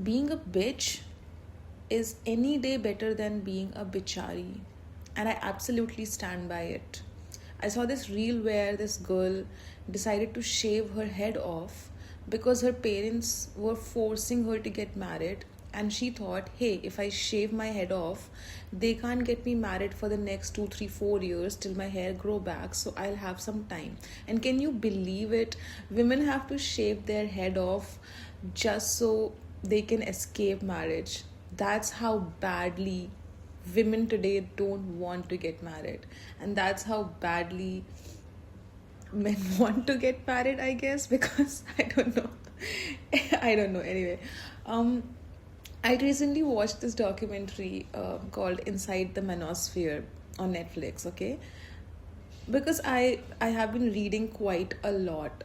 being a bitch is any day better than being a bichari. And I absolutely stand by it. I saw this reel where this girl decided to shave her head off because her parents were forcing her to get married. And she thought, hey, if I shave my head off, they can't get me married for the next 2, 3, 4 years till my hair grow back, so I'll have some time. And can you believe it? Women have to shave their head off just so they can escape marriage. That's how badly women today don't want to get married, and that's how badly men want to get married, I guess, because I don't know. I don't know. Anyway, um I recently watched this documentary called Inside the Manosphere on Netflix, okay? Because I have been reading quite a lot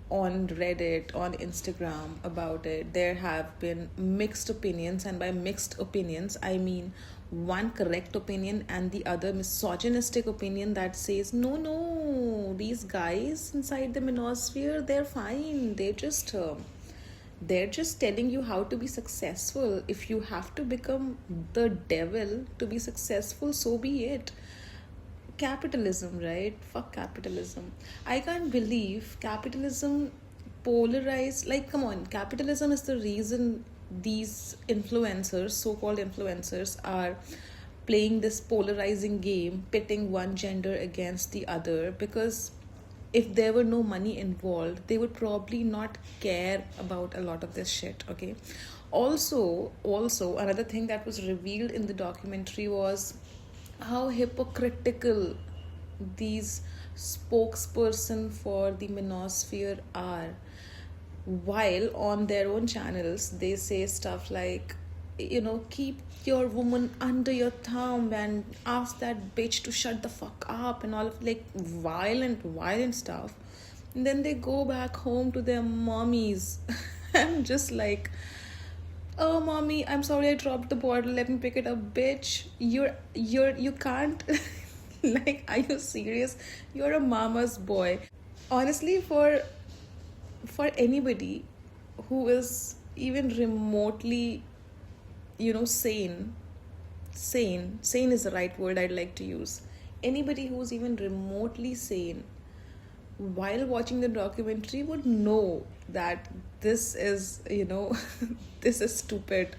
on Reddit, on Instagram about it. There have been mixed opinions, and by mixed opinions, I mean one correct opinion and the other misogynistic opinion that says, no, no, these guys inside the manosphere, they're fine. They're just telling you how to be successful. If you have to become the devil to be successful, so be it. Capitalism, right? Fuck capitalism. I can't believe capitalism polarized. Like, come on, capitalism is the reason these influencers, so called influencers, are playing this polarizing game, pitting one gender against the other. Because if there were no money involved, they would probably not care about a lot of this shit, okay? Also, another thing that was revealed in the documentary was how hypocritical these spokesperson for the manosphere are. While on their own channels they say stuff like, keep your woman under your thumb and ask that bitch to shut the fuck up, and all of like violent stuff. And then they go back home to their mommies. I'm just like, oh mommy, I'm sorry I dropped the bottle, let me pick it up. Bitch, you can't. Like, are you serious? You're a mama's boy. Honestly, for anybody who is even remotely, sane is the right word I'd like to use. Anybody who's even remotely sane while watching the documentary would know that this is, this is stupid.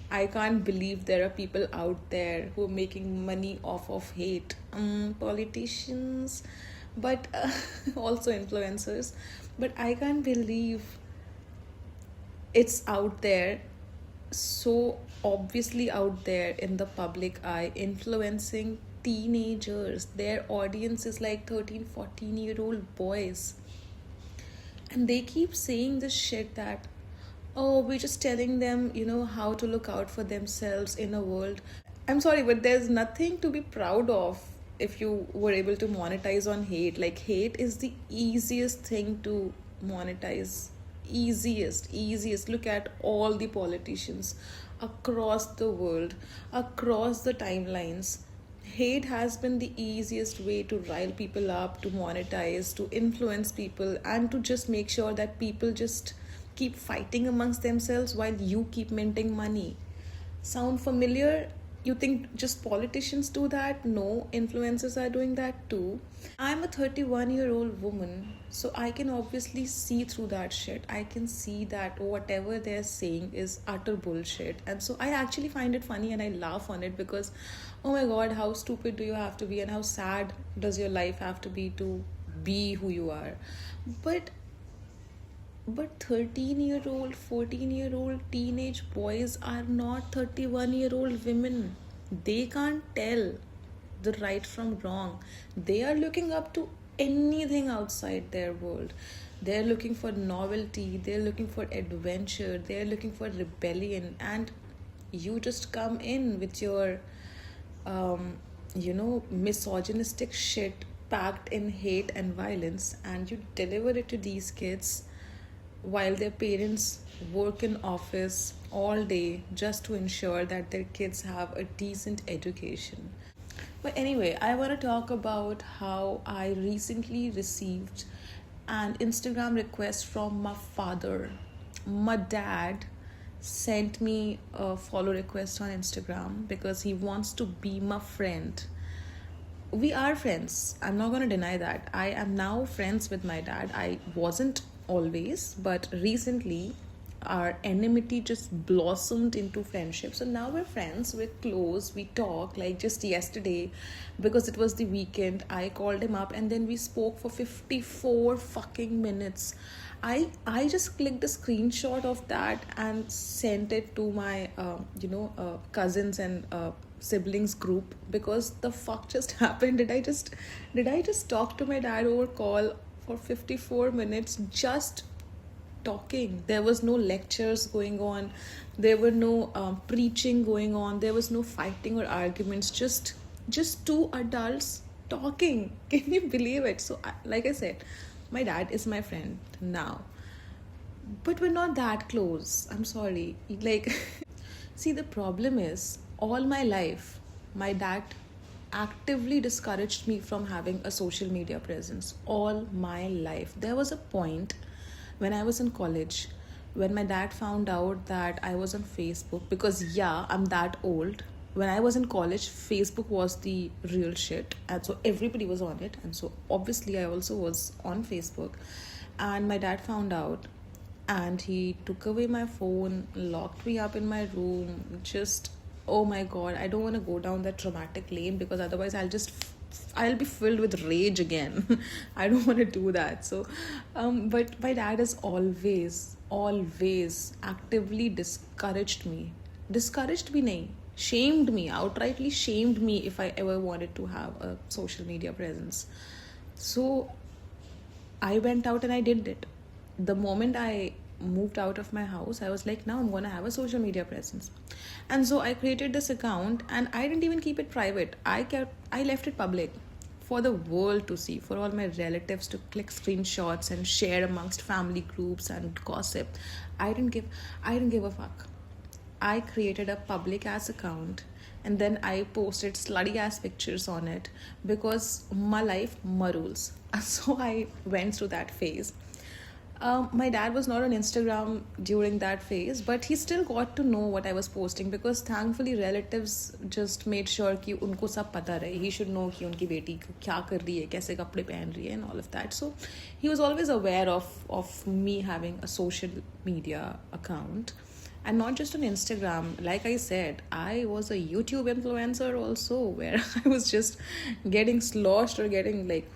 I can't believe there are people out there who are making money off of hate. Politicians, but also influencers. But I can't believe it's out there, so obviously out there in the public eye, influencing teenagers. Their audience is like 13, 14-year-old boys. And they keep saying this shit that, oh, we're just telling them, how to look out for themselves in a world. I'm sorry, but there's nothing to be proud of if you were able to monetize on hate. Like, hate is the easiest thing to monetize. Easiest. Look at all the politicians across the world, across the timelines. Hate has been the easiest way to rile people up, to monetize, to influence people, and to just make sure that people just keep fighting amongst themselves while you keep minting money. Sound familiar? You think just politicians do that? No, influencers are doing that too. I'm a 31-year-old woman, so I can obviously see through that shit. I can see that whatever they're saying is utter bullshit. And so I actually find it funny and I laugh on it because, oh my god, how stupid do you have to be, and how sad does your life have to be who you are? But 13-year-old, 14-year-old teenage boys are not 31-year-old women. They can't tell the right from wrong. They are looking up to anything outside their world. They're looking for novelty, they're looking for adventure, they're looking for rebellion, and you just come in with your, misogynistic shit packed in hate and violence, and you deliver it to these kids while their parents work in office all day just to ensure that their kids have a decent education. But anyway, I want to talk about how I recently received an Instagram request from my father. My dad sent me a follow request on Instagram because he wants to be my friend. We are friends. I'm not going to deny that. I am now friends with my dad. I wasn't always, but recently our enmity just blossomed into friendship. So now we're friends, we're close, we talk. Like just yesterday, because it was the weekend, I called him up and then we spoke for 54 fucking minutes. I just clicked a screenshot of that and sent it to my cousins and siblings group, because the fuck just happened. Did I just talk to my dad over call for 54 minutes just talking? There was no lectures going on, there were no preaching going on, there was no fighting or arguments, just two adults talking. Can you believe it? So like I said, my dad is my friend now, but we're not that close. I'm sorry. Like, see, the problem is, all my life, my dad actively discouraged me from having a social media presence. All my life. There was a point when I was in college when my dad found out that I was on Facebook, because, yeah, I'm that old. When I was in college, Facebook was the real shit, and so everybody was on it, and so obviously I also was on Facebook. And my dad found out, and he took away my phone, locked me up in my room. Just, oh my god, I don't want to go down that traumatic lane, because otherwise I'll be filled with rage again. I don't want to do that. So but my dad has always actively discouraged me nahi, shamed me, outrightly shamed me if I ever wanted to have a social media presence. So I went out and I did it. The moment I moved out of my house, I was like, now I'm gonna have a social media presence. And so I created this account, and I didn't even keep it private. I left it public for the world to see, for all my relatives to click screenshots and share amongst family groups and gossip. I didn't give a fuck. I created a public ass account, and then I posted slutty ass pictures on it, because my life, my rules. So I went through that phase. My dad was not on Instagram during that phase, but he still got to know what I was posting, because thankfully relatives just made sure कि उनको सब पता रहे. He should know कि उनकी बेटी क्या कर रही है, कैसे कपड़े पहन रही है, and all of that. So he was always aware of me having a social media account. And not just on Instagram. Like I said, I was a YouTube influencer also, where I was just getting sloshed or getting like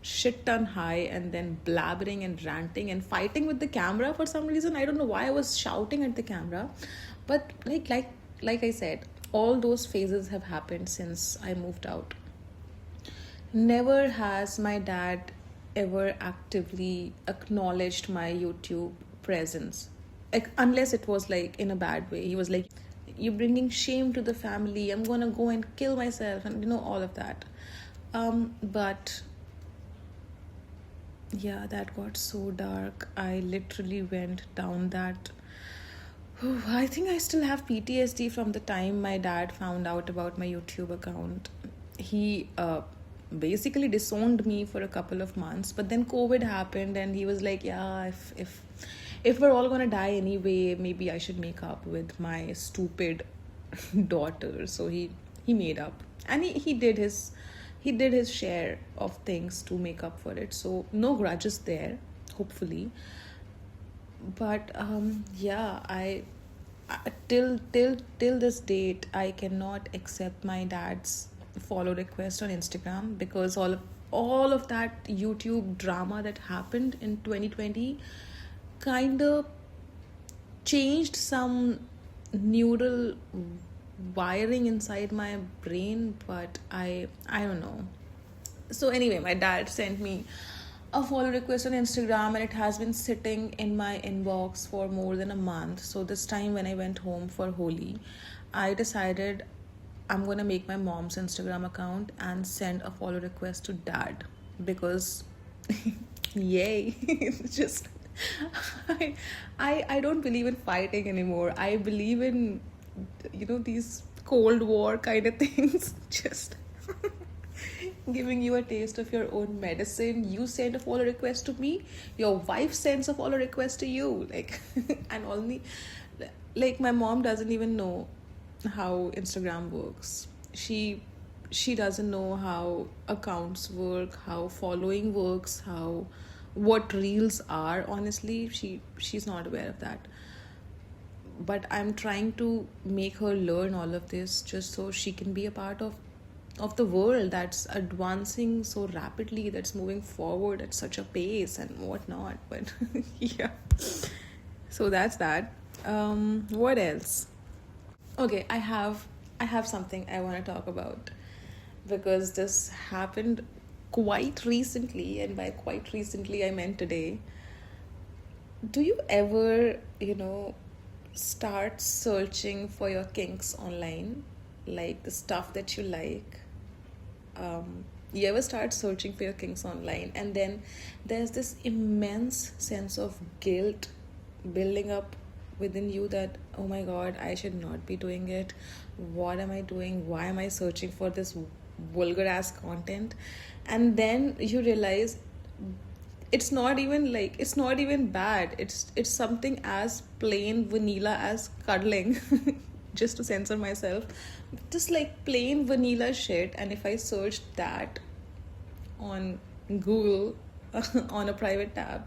shit ton high, and then blabbering and ranting and fighting with the camera for some reason. I don't know why I was shouting at the camera, but like I said, all those phases have happened since I moved out. Never has my dad ever actively acknowledged my YouTube presence, like, unless it was like in a bad way. He was like, "You're bringing shame to the family. I'm gonna go and kill myself," and all of that. But yeah, that got so dark. I literally went down that. I think I still have PTSD from the time my dad found out about my YouTube account. He basically disowned me for a couple of months, but then COVID happened, and he was like, "Yeah, if we're all gonna die anyway, maybe I should make up with my stupid daughter." So he made up, and he did his share of things to make up for it. So no grudges there, hopefully. But yeah, till this date, I cannot accept my dad's follow request on Instagram, because all of that YouTube drama that happened in 2020 kind of changed some neural wiring inside my brain. But I don't know. So anyway, my dad sent me a follow request on Instagram, and it has been sitting in my inbox for more than a month. So this time when I went home for Holi, I decided I'm gonna make my mom's Instagram account and send a follow request to dad, because yay. It's just I don't believe in fighting anymore. I believe in these Cold War kind of things. Just giving you a taste of your own medicine. You send a follow request to me, your wife sends a follow request to you, like, and only Like, my mom doesn't even know how Instagram works. She doesn't know how accounts work, how following works, how what reels are. Honestly, she's not aware of that. But I'm trying to make her learn all of this just so she can be a part of the world that's advancing so rapidly, that's moving forward at such a pace and whatnot. But yeah, so that's that. What else? Okay, I have something I want to talk about, because this happened quite recently, and by quite recently I meant today. Do you ever, start searching for your kinks online, like the stuff that you like? You ever start searching for your kinks online, and then there's this immense sense of guilt building up within you that, oh my god, I should not be doing it. What am I doing? Why am I searching for this vulgar ass content? And then you realize it's not even bad. It's something as plain vanilla as cuddling. Just to censor myself, just like plain vanilla shit. And if I searched that on Google, on a private tab,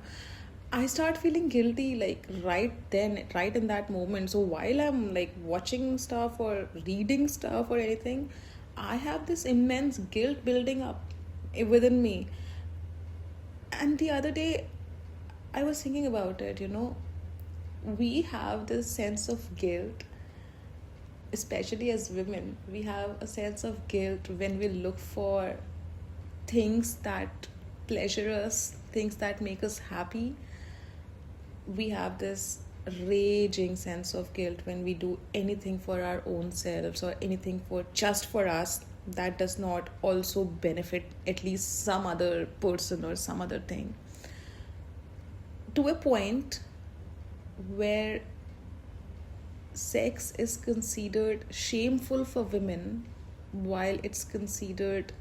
I start feeling guilty, like right then, right in that moment. So while I'm like watching stuff or reading stuff or anything, I have this immense guilt building up within me. And the other day, I was thinking about it, we have this sense of guilt, especially as women. We have a sense of guilt when we look for things that pleasure us, things that make us happy. We have this raging sense of guilt when we do anything for our own selves or anything for just for us that does not also benefit at least some other person or some other thing, to a point where sex is considered shameful for women while it's considered,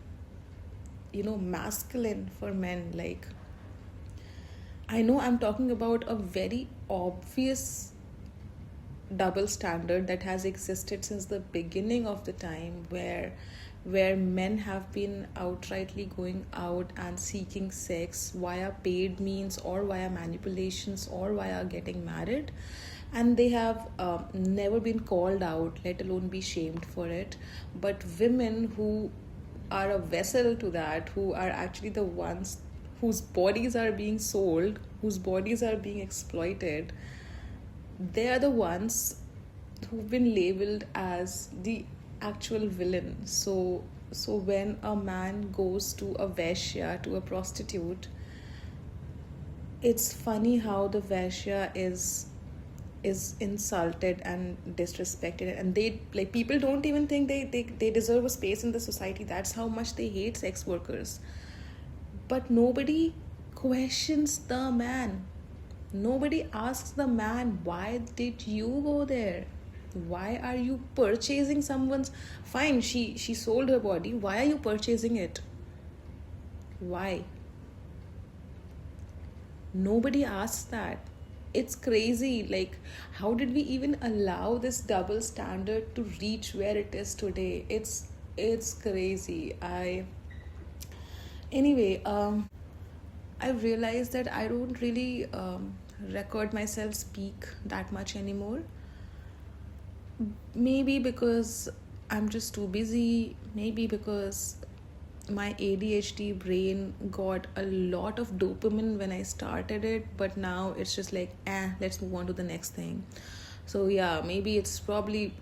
masculine for men. Like, I know I'm talking about a very obvious double standard that has existed since the beginning of the time, where men have been outrightly going out and seeking sex via paid means or via manipulations or via getting married, and they have never been called out, let alone be shamed for it. But women who are a vessel to that, who are actually the ones whose bodies are being sold, whose bodies are being exploited, they are the ones who've been labeled as the actual villain. So when a man goes to a vaishya, to a prostitute, it's funny how the vaishya is insulted and disrespected, and they, like, people don't even think they deserve a space in the society. That's how much they hate sex workers. But nobody questions the man. Nobody asks the man, why did you go there? Why are you purchasing someone's, fine, she sold her body, why are you purchasing it? Why? Nobody asks that. It's crazy. Like, how did we even allow this double standard to reach where it is today? It's crazy. Anyway, I've realized that I don't really record myself speak that much anymore. Maybe because I'm just too busy, maybe because my ADHD brain got a lot of dopamine when I started it, but now it's just like, let's move on to the next thing. So yeah, maybe it's probably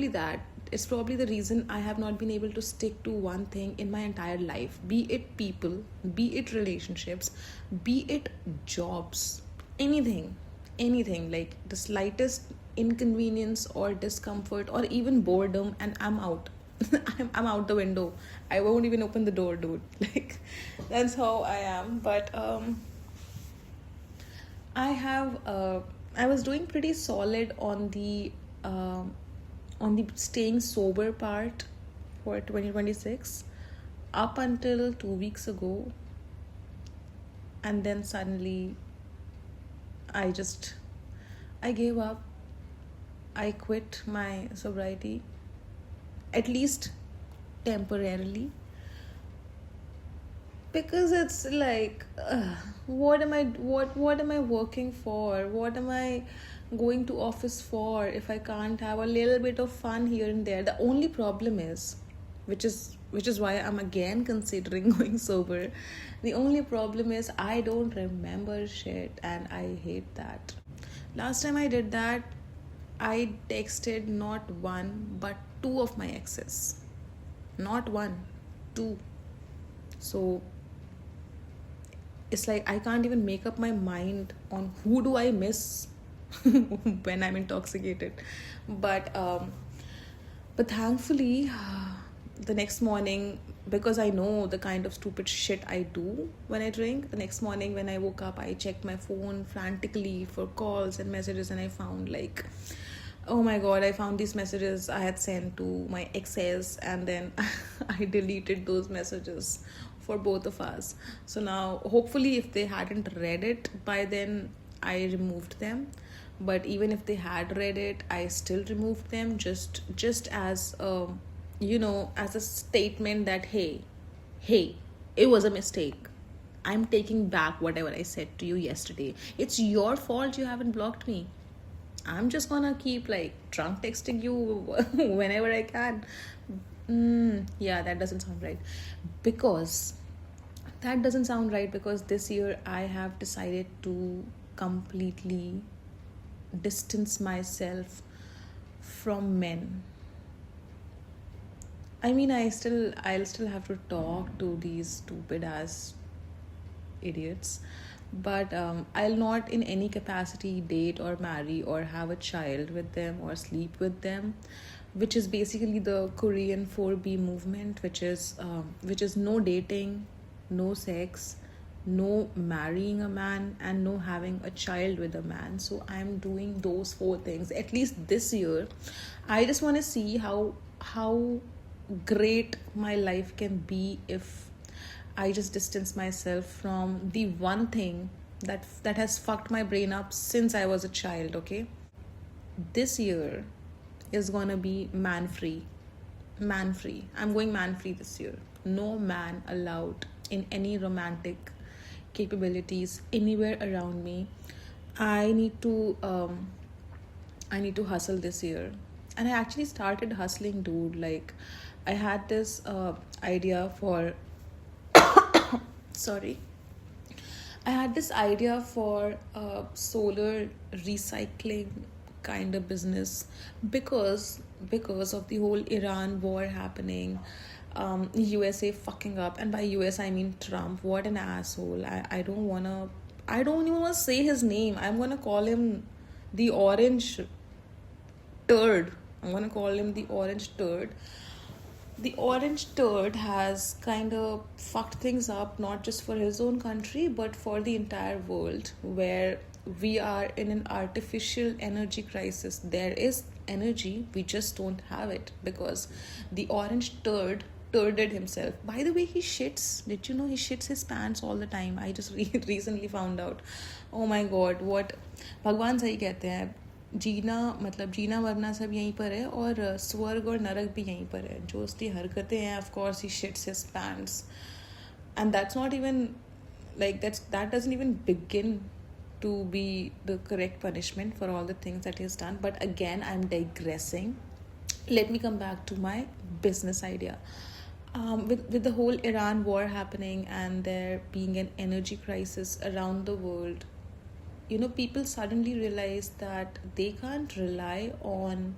that. It's probably the reason I have not been able to stick to one thing in my entire life, be it people, be it relationships, be it jobs, anything. Anything, like the slightest inconvenience or discomfort or even boredom, and I'm out. I'm out the window. I won't even open the door, dude. Like, that's how I am. But I was doing pretty solid on the staying sober part for 2026 up until 2 weeks ago, and then suddenly I gave up. I quit my sobriety, at least temporarily, because it's like, what am I working for? What am I going to office for if I can't have a little bit of fun here and there? The only problem is, which is why I'm again considering going sober. The only problem is I don't remember shit, and I hate that. Last time I did that, I texted not one but two of my exes. Not one, two. So it's like I can't even make up my mind on who do I miss when I'm intoxicated. But but thankfully, the next morning, because I know the kind of stupid shit I do when I drink, the next morning when I woke up, I checked my phone frantically for calls and messages, and I found like, oh my god, I found these messages I had sent to my exes, and then I deleted those messages for both of us. So now, hopefully, if they hadn't read it by then, I removed them. But even if they had read it, I still removed them, just as as a statement that hey, it was a mistake. I'm taking back whatever I said to you yesterday. It's your fault you haven't blocked me. I'm just gonna keep like drunk texting you whenever I can. Yeah, that doesn't sound right. Because that doesn't sound right because this year I have decided to completely distance myself from men. I mean, I'll still have to talk to these stupid ass idiots, but I'll not in any capacity date or marry or have a child with them or sleep with them, which is basically the Korean 4B movement, which is no dating, no sex, no marrying a man, and no having a child with a man. So I'm doing those four things at least this year. I just want to see how great my life can be if I just distance myself from the one thing that has fucked my brain up since I was a child, okay? This year is gonna be man free. Man free. I'm going man free this year. No man allowed in any romantic capabilities anywhere around me. I need to hustle this year. And I actually started hustling, dude. Like, I had this idea for sorry, I had this idea for a solar recycling kind of business because of the whole Iran war happening, USA fucking up, and by US I mean Trump. What an asshole! I don't even wanna say his name. I'm gonna call him the orange turd. I'm gonna call him the orange turd. The orange turd has kind of fucked things up, not just for his own country, but for the entire world, where we are in an artificial energy crisis. There is energy, we just don't have it because the orange turd turded himself. By the way, he shits. Did you know he shits his pants all the time? I just recently found out. Oh my god, what भगवान सही कहते हैं, जीना मरना सब यहीं पर है, और स्वर्ग और नरक भी यहीं पर है. जो उसकी हरकतें हैं, of course he shits his pants, and that's not even like that doesn't even begin to be the correct punishment for all the things that he's done. But again, I'm digressing. Let me come back to my business idea. With the whole Iran war happening and there being an energy crisis around the world, people suddenly realize that they can't rely on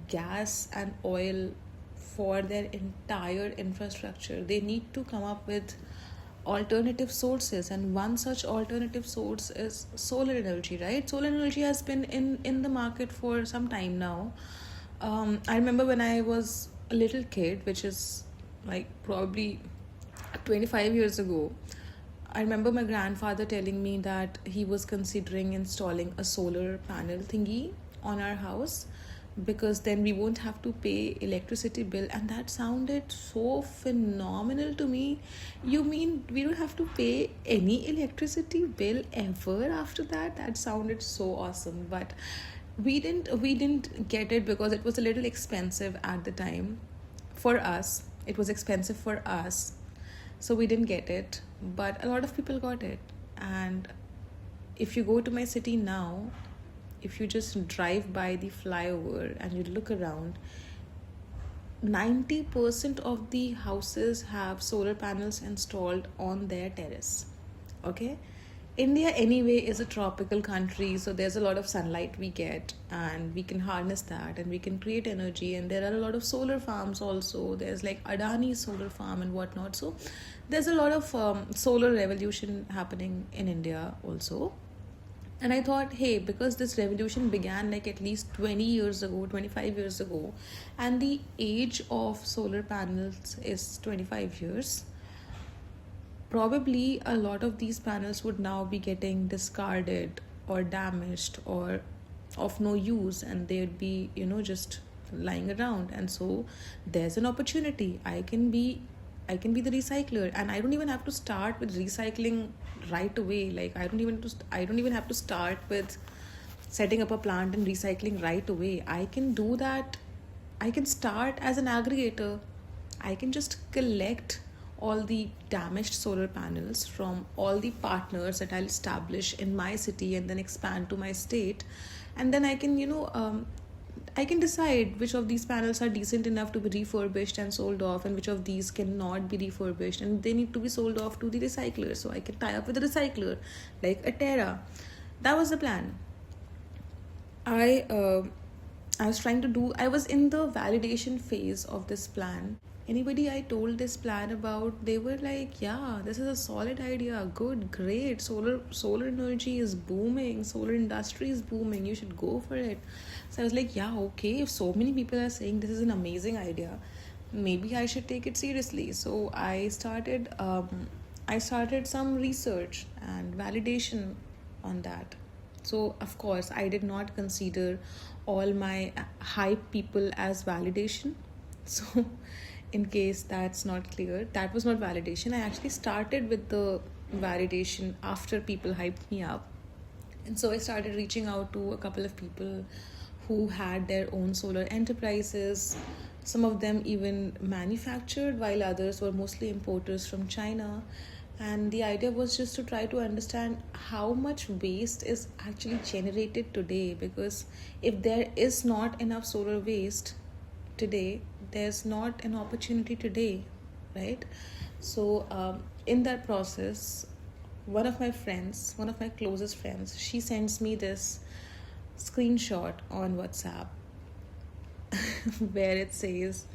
gas and oil for their entire infrastructure. They need to come up with alternative sources, and one such alternative source is solar energy, right? Solar energy has been in the market for some time now. I remember when I was a little kid, which is like probably 25 years ago, I remember my grandfather telling me that he was considering installing a solar panel thingy on our house because then we won't have to pay electricity bill, and that sounded so phenomenal to me. You mean we don't have to pay any electricity bill ever after that? That sounded so awesome. But We didn't get it because it was a little expensive at the time. For us, it was expensive for us, so we didn't get it, but a lot of people got it. And if you go to my city now, if you just drive by the flyover and you look around, 90% of the houses have solar panels installed on their terrace. Okay. India anyway is a tropical country, so there's a lot of sunlight we get, and we can harness that and we can create energy. And there are a lot of solar farms also. There's like Adani solar farm and whatnot. So there's a lot of solar revolution happening in India also. And I thought, hey, because this revolution began like at least 20 years ago, 25 years ago, and the age of solar panels is 25 years, probably a lot of these panels would now be getting discarded or damaged or of no use, and they'd be, just lying around. And so there's an opportunity. I can be the recycler, and I don't even have to start with recycling right away. Like I don't even have to start with setting up a plant and recycling right away. I can do that. I can start as an aggregator. I can just collect all the damaged solar panels from all the partners that I'll establish in my city and then expand to my state. And then I can decide which of these panels are decent enough to be refurbished and sold off, and which of these cannot be refurbished and they need to be sold off to the recycler. So I can tie up with a recycler like a Terra. That was the plan. I uh, I was trying to do. I was in the validation phase of this plan. Anybody I told this plan about, they were like, "Yeah, this is a solid idea. Good, great. Solar energy is booming. Solar industry is booming. You should go for it." So I was like, "Yeah, okay. If so many people are saying this is an amazing idea, maybe I should take it seriously." So I started some research and validation on that. So, of course, I did not consider all my hype people as validation. So, in case that's not clear, that was not validation. I actually started with the validation after people hyped me up. And so I started reaching out to a couple of people who had their own solar enterprises. Some of them even manufactured, while others were mostly importers from China. And the idea was just to try to understand how much waste is actually generated today. Because if there is not enough solar waste today, there's not an opportunity today, right? So, in that process, one of my closest friends, she sends me this screenshot on WhatsApp where it says,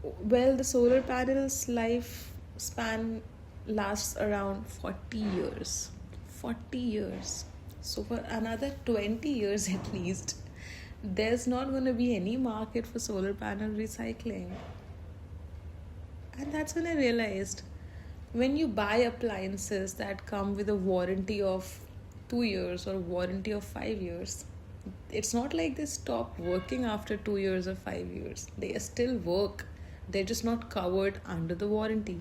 well, the solar panel's lifespan lasts around 40 years. 40 years. So, for another 20 years at least, there's not going to be any market for solar panel recycling. And that's when I realized, when you buy appliances that come with a warranty of 2 years or warranty of 5 years, it's not like they stop working after 2 years or 5 years. They still work, they're just not covered under the warranty.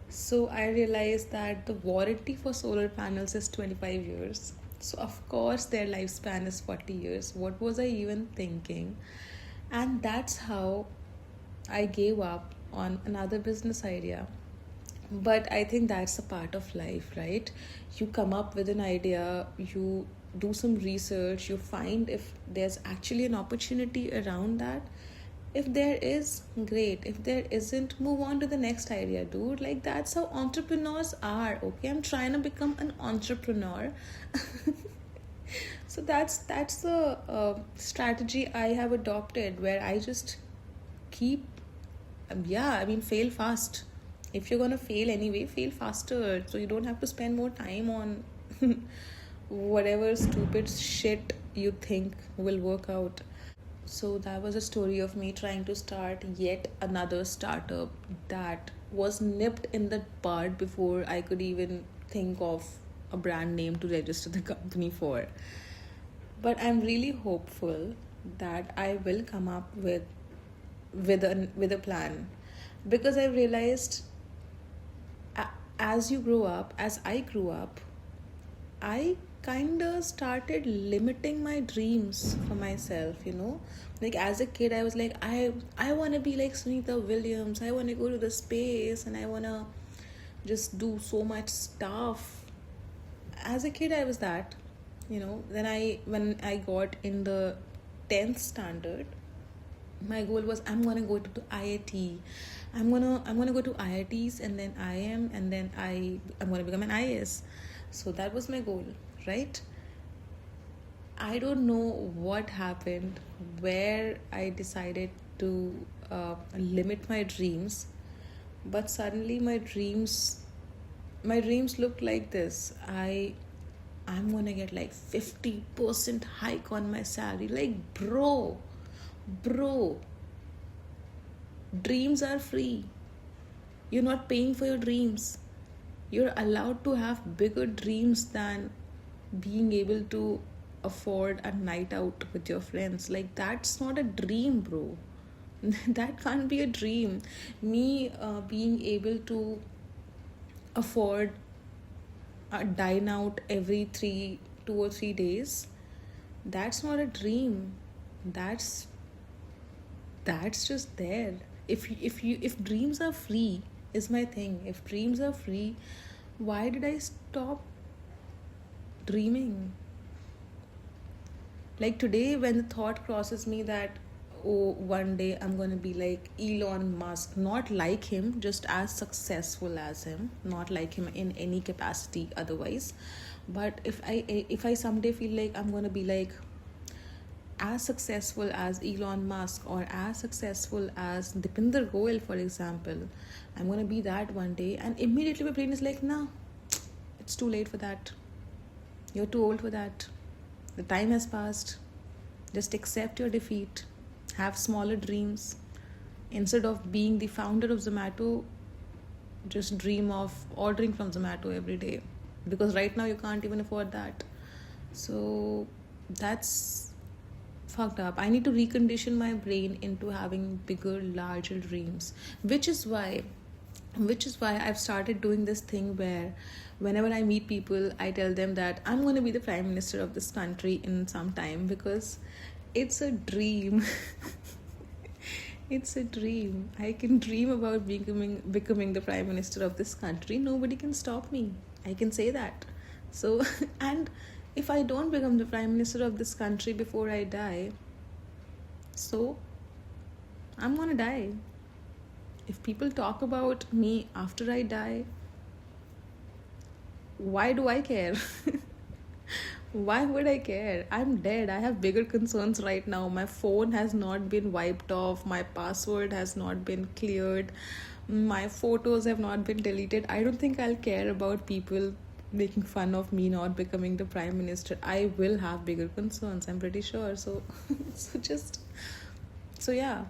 So I realized that the warranty for solar panels is 25 years. So, of course, their lifespan is 40 years. What was I even thinking? And that's how I gave up on another business idea. But I think that's a part of life, right? You come up with an idea, you do some research, you find if there's actually an opportunity around that. If there is, great. If there isn't, move on to the next idea, dude. Like, that's how entrepreneurs are. Okay, I'm trying to become an entrepreneur. So that's the strategy I have adopted, where I just keep, yeah, I mean, fail fast. If you're gonna fail anyway, fail faster, so you don't have to spend more time on whatever stupid shit you think will work out. So that was a story of me trying to start yet another startup that was nipped in the bud before I could even think of a brand name to register the company for. But I'm really hopeful that I will come up with a plan, because I realized, as you grow up, as I grew up, I kind of started limiting my dreams for myself, like as a kid I was like, I want to be like Sunita Williams, I want to go to the space, and I want to just do so much stuff. As a kid I was that, then when I got in the 10th standard, my goal was I'm gonna go to IIT. I'm gonna go to IITs, and then IIM, and then I'm gonna become an IAS. So that was my goal, right? I don't know what happened, where I decided to limit my dreams, but suddenly my dreams looked like this. I'm gonna get like 50% hike on my salary. Like, bro, dreams are free. You're not paying for your dreams. You're allowed to have bigger dreams than being able to afford a night out with your friends. Like, that's not a dream, bro. That can't be a dream. Me being able to afford a dine out every 2 or 3 days, that's not a dream. That's that's just there. If dreams are free, is my thing. If dreams are free, why did I stop dreaming? Like today, when the thought crosses me that, oh, one day I'm gonna be like Elon Musk, not like him, just as successful as him, not like him in any capacity otherwise. But if I someday feel like I'm gonna be like as successful as Elon Musk, or as successful as Dipinder Goyal, for example, I'm gonna be that one day, and immediately my brain is like, nah, it's too late for that. You're too old for that. The time has passed. Just accept your defeat. Have smaller dreams. Instead of being the founder of Zomato, just dream of ordering from Zomato every day. Because right now you can't even afford that. So that's fucked up. I need to recondition my brain into having bigger, larger dreams. Which is why I've started doing this thing where whenever I meet people, I tell them that I'm going to be the prime minister of this country in some time, because it's a dream. It's a dream. I can dream about becoming the prime minister of this country. Nobody can stop me. I can say that. So, and if I don't become the prime minister of this country before I die, so I'm gonna die. If people talk about me after I die, why do I care? Why would I care? I'm dead. I have bigger concerns right now. My phone has not been wiped off. My password has not been cleared. My photos have not been deleted. I don't think I'll care about people making fun of me not becoming the prime minister. I will have bigger concerns, I'm pretty sure. So, so yeah.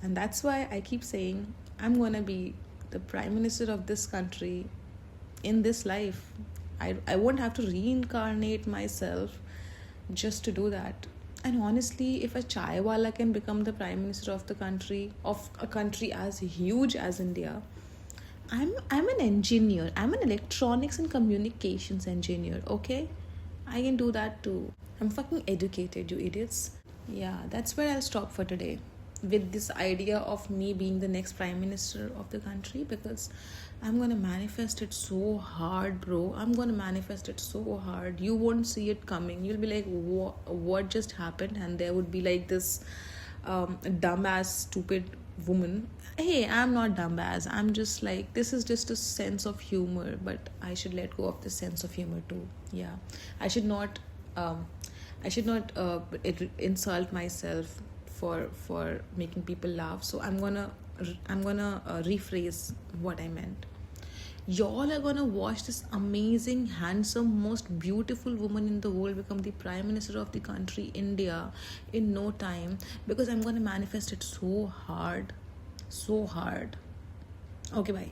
And that's why I keep saying I'm gonna be the prime minister of this country in this life. I won't have to reincarnate myself just to do that. And honestly, if a chai wala can become the prime minister of a country as huge as India, I'm an engineer. I'm an electronics and communications engineer, okay? I can do that too. I'm fucking educated, you idiots. Yeah, that's where I'll stop for today with this idea of me being the next prime minister of the country, because I'm gonna manifest it so hard, bro. I'm gonna manifest it so hard. You won't see it coming. You'll be like, what just happened? And there would be like this dumbass, stupid woman. Hey, I'm not dumbass. I'm just like, this is just a sense of humor, but I should let go of the sense of humor too. Yeah, I should not. Insult myself for making people laugh. So I'm gonna rephrase what I meant. Y'all are gonna watch this amazing, handsome, most beautiful woman in the world become the prime minister of the country, India, in no time, because I'm gonna manifest it so hard. Okay, bye.